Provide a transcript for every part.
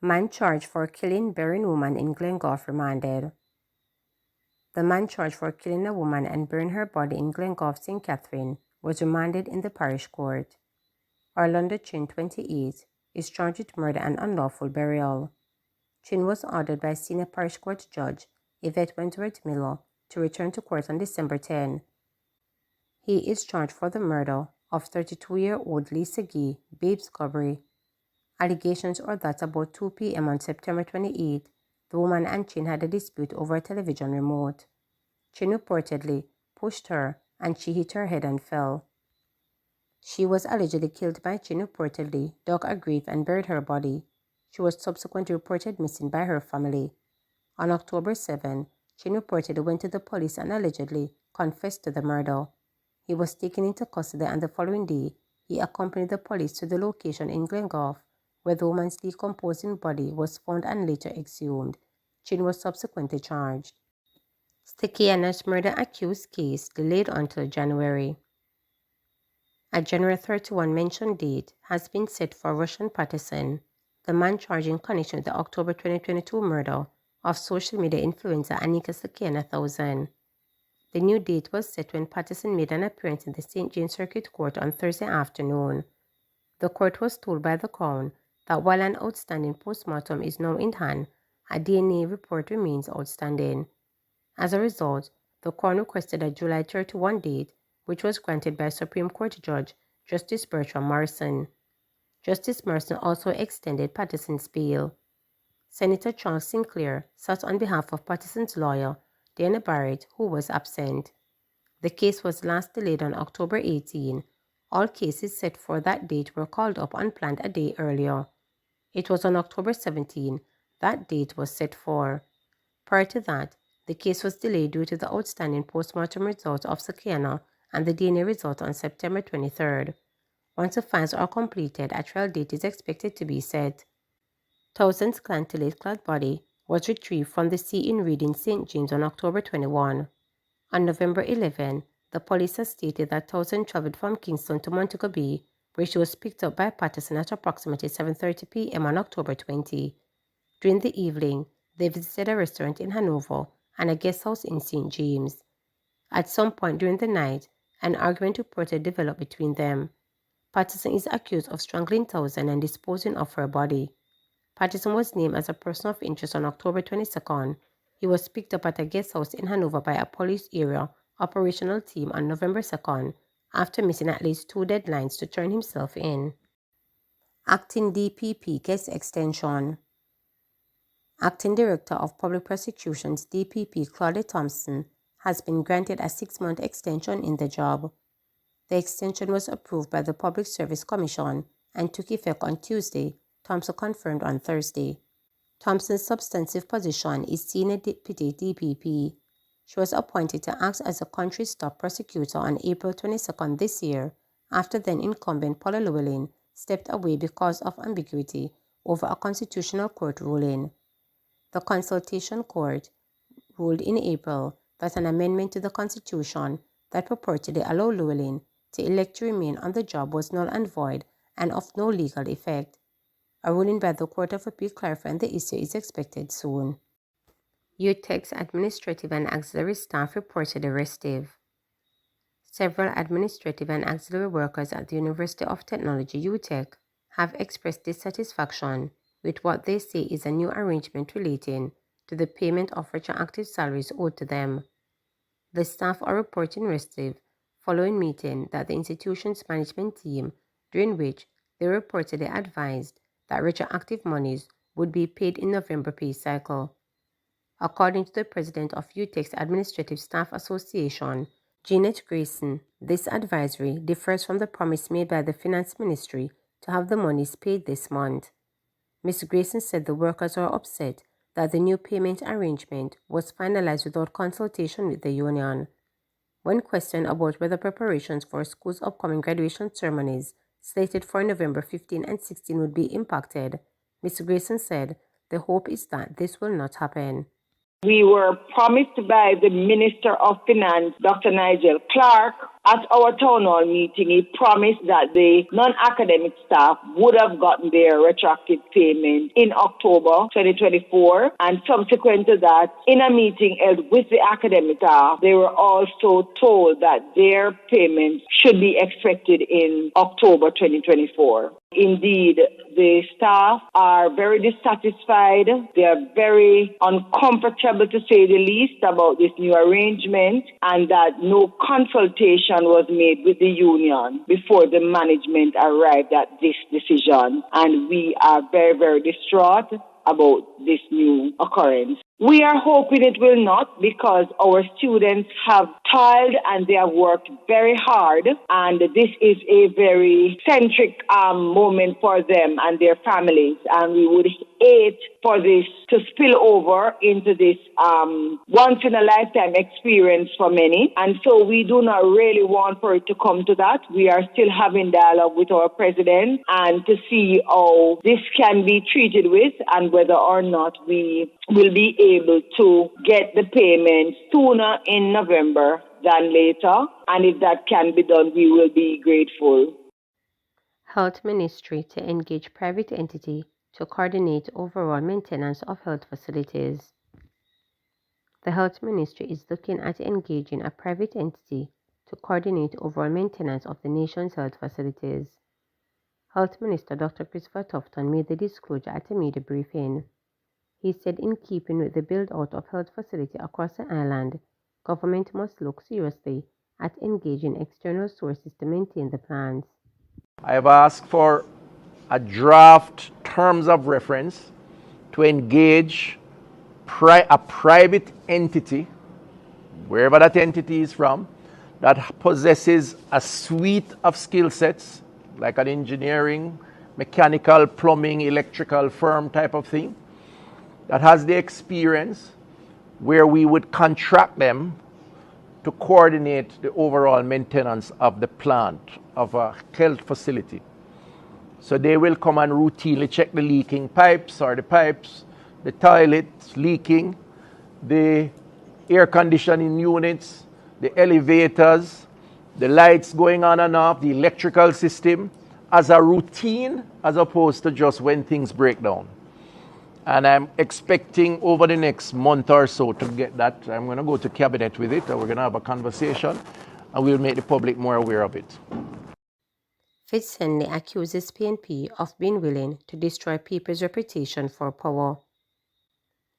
Man charged for killing Berrin woman in Glengore remanded. The man charged for killing a woman and burying her body in Glengore, St. Catherine, was remanded in the parish court. Orlando Chin, 28, is charged with murder and unlawful burial. Chin was ordered by Senior Parish Court Judge Yvette Wentworth Miller to return to court on December 10. He is charged for the murder of 32-year-old Lisa Gee Babes Gobbery. Allegations are that about 2 p.m. on September 28, the woman and Chin had a dispute over a television remote. Chin reportedly pushed her and she hit her head and fell. She was allegedly killed by Chin, reportedly dug a grave and buried her body. She was subsequently reported missing by her family. On October 7, Chin reportedly went to the police and allegedly confessed to the murder. He was taken into custody, and the following day, he accompanied the police to the location in Glengore where the woman's decomposing body was found and later exhumed. Chin was subsequently charged. Stekiana's murder accused case delayed until January. A January 31 mentioned date has been set for Russian Patterson, the man charged in connection with the October 2022 murder of social media influencer Anika Stekiana 1000. The new date was set when Patterson made an appearance in the St. James Circuit Court on Thursday afternoon. The court was told by the Crown that while an outstanding postmortem is now in hand, a DNA report remains outstanding. As a result, the Crown requested a July 31 date, which was granted by Supreme Court Judge Justice Bertram Morrison. Justice Morrison also extended Patterson's bail. Senator Charles Sinclair sat on behalf of Patterson's lawyer, Dana Barrett, who was absent. The case was last delayed on October 18. All cases set for that date were called up unplanned a day earlier. It was on October 17 that date was set for. Prior to that, the case was delayed due to the outstanding postmortem result of Stekiana and the DNA result on September 23. Once the files are completed, a trial date is expected to be set. Thousands clad body was retrieved from the sea in Reading, St. James on October 21. On November 11, the police has stated that Townsend traveled from Kingston to Montego Bay, where she was picked up by Patterson at approximately 7:30 p.m. on October 20. During the evening, they visited a restaurant in Hanover and a guest house in St. James. At some point during the night, an argument reportedly developed between them. Patterson is accused of strangling Townsend and disposing of her body. Patterson was named as a person of interest on October 22nd. He was picked up at a guest house in Hanover by a police area operational team on November 2nd after missing at least 2 deadlines to turn himself in. Acting DPP gets extension. Acting Director of Public Prosecutions DPP Claudia Thompson has been granted a 6-month extension in the job. The extension was approved by the Public Service Commission and took effect on Tuesday, Thompson confirmed on Thursday. Thompson's substantive position is Senior Deputy DPP. She was appointed to act as a country's top prosecutor on April 22nd this year, after then incumbent Paula Llewellyn stepped away because of ambiguity over a constitutional court ruling. The Consultation Court ruled in April that an amendment to the Constitution that purportedly allowed Llewellyn to elect to remain on the job was null and void and of no legal effect. A ruling by the Court of Appeal clarifying the issue is expected soon. UTEC's administrative and auxiliary staff reported restive. Several administrative and auxiliary workers at the University of Technology UTEC have expressed dissatisfaction with what they say is a new arrangement relating to the payment of retroactive salaries owed to them. The staff are reporting restive following meeting that the institution's management team, during which they reportedly advised that retroactive monies would be paid in November pay cycle. According to the president of UTEC's Administrative Staff Association, Jeanette Grayson, this advisory differs from the promise made by the Finance Ministry to have the monies paid this month. Ms. Grayson said the workers are upset that the new payment arrangement was finalized without consultation with the union. When questioned about whether preparations for school's upcoming graduation ceremonies slated for November 15 and 16 would be impacted, Ms. Grayson said the hope is that this will not happen. We were promised by the Minister of Finance, Dr. Nigel Clark, at our town hall meeting. He promised that the non-academic staff would have gotten their retroactive payment in October 2024. And subsequent to that, in a meeting held with the academic staff, they were also told that their payments should be expected in October 2024. Indeed, the staff are very dissatisfied. They are very uncomfortable, to say the least, about this new arrangement, and that no consultation was made with the union before the management arrived at this decision. And we are very, very distraught about this new occurrence. We are hoping it will not, because our students have toiled and they have worked very hard, and this is a very centric moment for them and their families, and we would hate for this to spill over into this once in a lifetime experience for many. And so we do not really want for it to come to that. We are still having dialogue with our president and to see how this can be treated with, and whether or not we will be able to get the payment sooner in November than later. And if that can be done, we will be grateful. Health Ministry to engage private entity to coordinate overall maintenance of health facilities. The Health Ministry is looking at engaging a private entity to coordinate overall maintenance of the nation's health facilities. Health Minister Dr. Christopher Tufton made the disclosure at a media briefing. He said in keeping with the build-out of health facilities across the island, government must look seriously at engaging external sources to maintain the plans. I have asked for a draft terms of reference to engage a private entity, wherever that entity is from, that possesses a suite of skill sets, like an engineering, mechanical, plumbing, electrical firm type of thing, that has the experience, where we would contract them to coordinate the overall maintenance of the plant, of a health facility. So they will come and routinely check the leaking pipes, or the pipes, the toilets leaking, the air conditioning units, the elevators, the lights going on and off, the electrical system, as a routine, as opposed to just when things break down. And I'm expecting over the next month or so to get that. I'm going to go to cabinet with it, and we're going to have a conversation, and we'll make the public more aware of it. Fitzhenley accuses PNP of being willing to destroy people's reputation for power.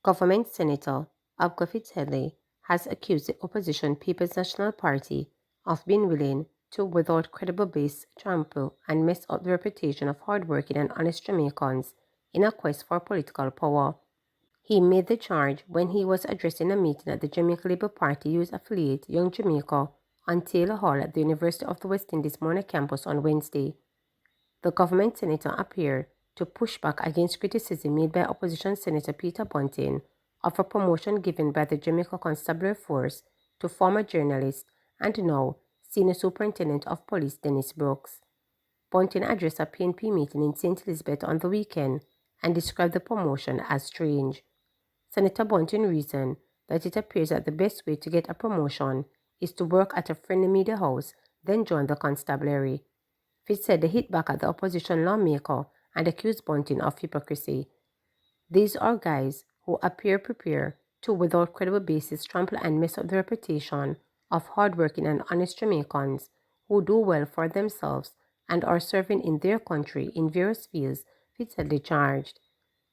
Government Senator Abga Fitzhenley has accused the opposition People's National Party of being willing to, without credible base, trample and mess up the reputation of hardworking and honest Jamaicans in a quest for political power. He made the charge when he was addressing a meeting at the Jamaica Labour Party youth affiliate Young Jamaica on Taylor Hall at the University of the West Indies Mona campus on Wednesday. The government senator appeared to push back against criticism made by opposition Senator Peter Bunting of a promotion given by the Jamaica Constabulary Force to former journalist and now Senior Superintendent of Police Dennis Brooks. Bunting addressed a PNP meeting in St. Elizabeth on the weekend and described the promotion as strange. Senator Bunting reasoned that it appears that the best way to get a promotion is to work at a friendly media house, then join the constabulary. Fitz said they hit back at the opposition lawmaker and accused Bunting of hypocrisy. These are guys who appear prepared to, without credible basis, trample and mess up the reputation of hardworking and honest Jamaicans who do well for themselves and are serving in their country in various fields, Fitzhead charged.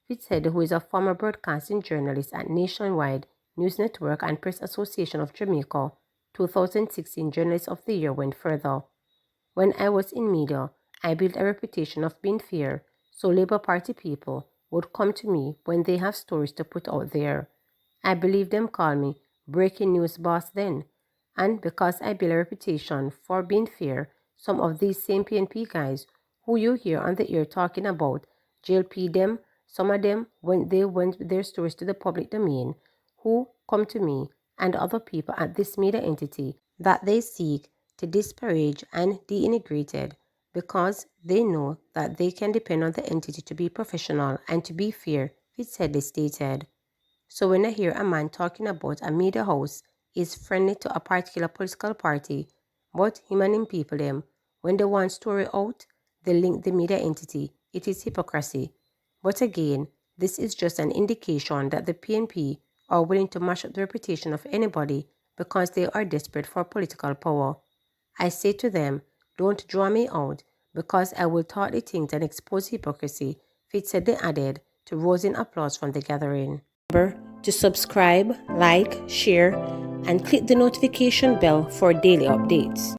Fitzhead, who is a former broadcasting journalist at Nationwide News Network and Press Association of Jamaica, 2016 Journalist of the Year, went further. When I was in media, I built a reputation of being fair, so Labour Party people would come to me when they have stories to put out there. I believe them call me breaking news boss then. And because I built a reputation for being fair, some of these same PNP guys who you hear on the air talking about JLP them, some of them, when they went with their stories to the public domain, who come to me and other people at this media entity that they seek to disparage and denigrate it because they know that they can depend on the entity to be professional and to be fair, Fitzheadley stated. So when I hear a man talking about a media house is friendly to a particular political party, but him and him people them, when they want story out, they link the media entity. It is hypocrisy. But again, this is just an indication that the PNP are willing to mash up the reputation of anybody because they are desperate for political power. I say to them, don't draw me out because I will talk the things and expose hypocrisy, Fitz said they added to rousing applause from the gathering. Remember to subscribe, like, share, and click the notification bell for daily updates.